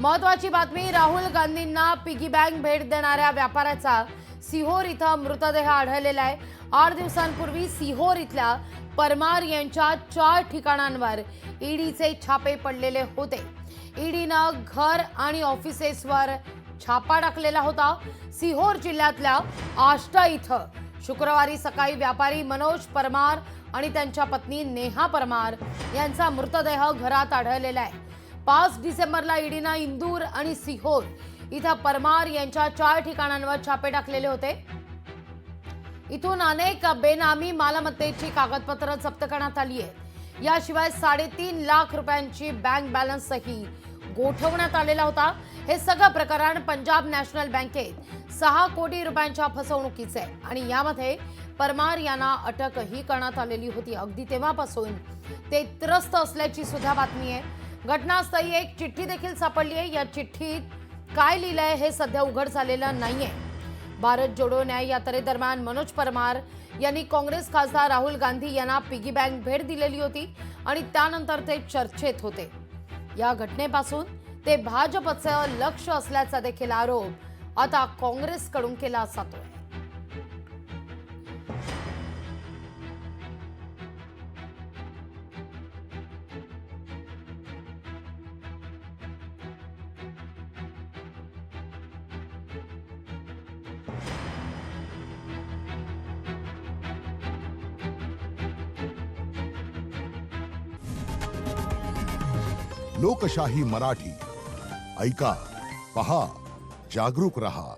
महत्वाची बातमी, राहुल गांधींना पिगी बँक भेट देणाऱ्या व्यापाऱ्याचा सिहोर इथं मृतदेह आढळलेला आहे। 8 दिवसांपूर्वी सिहोर इथल्या परमार यांच्या 4 ठिकाणांवर ईडीचे छापे पडलेले होते। ईडीनं घर आणि ऑफिसेसवर छापा टाकलेला होता। सिहोर जिल्ह्यातल्या आष्टा इथं शुक्रवारी सकाळी व्यापारी मनोज परमार आणि त्यांच्या पत्नी नेहा परमार यांचा मृतदेह घरात आढळलेला आहे। 5 डिसेंबरला ईडीनं इंदूर आणि सिहोर इथं परमार यांच्या 4 ठिकाणांवर छापे टाकलेले होते। इथून अनेक बेनामी मालमत्तेची कागदपत्र जप्त करण्यात आली आहेत। याशिवाय 3.5 लाख रुपयांची बँक बॅलन्सही गोठवण्यात आलेला होता। हे सगळं प्रकरण पंजाब नॅशनल बँकेत 6 कोटी रुपयांच्या फसवणुकीचे आहे आणि यामध्ये परमार यांना अटकही करण्यात आलेली होती। अगदी तेव्हापासून ते त्रस्त असल्याची सुद्धा बातमी आहे। घटनास्थळी एक चिठ्ठी देखील सापडली आहे। या चिठ्ठीत काय लिहिलंय हे सध्या उघड झालेलं नाहीये। भारत जोडो न्याय यात्रेदरम्यान मनोज परमार यांनी काँग्रेस खासदार राहुल गांधी यांना पिगी बँक भेट दिलेली होती आणि त्यानंतर ते चर्चेत होते। या घटनेपासून ते भाजपचं लक्ष असल्याचा देखील आरोप आता काँग्रेसकडून केला जातोय। लोकशाही मराठी ऐका, पहा, जागरूक रहा।